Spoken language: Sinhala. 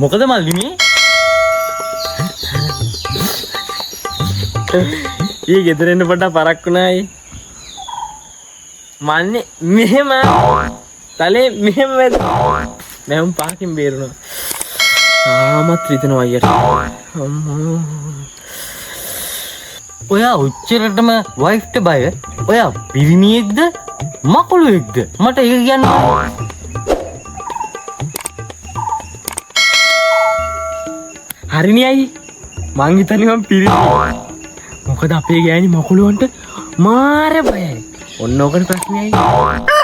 මොකද මල්ලි මේ? ඊ ගෙදර එන්න පොඩ්ඩක් පරක් වුණායි. මන්නේ මෙහෙම තලේ මෙහෙම වැද. මම පාකින් බේරුණා. ආමත් රිදෙනවා අයියට. අම්මෝ. ඔයා උච්චරටම වයිෆ්ට බය? ඔයා පිරිමියෙක්ද? මකුළුවෙක්ද? මට ඒක කියන්න බෑ. හරිනේ අයියේ. මං හිතන්නේ මං පිරිමි. මොකද අපේ ගෑණි මකුළුවන්ට මාර බයයි. ඔන්න ඕකනේ ප්‍රශ්නේ අයියේ.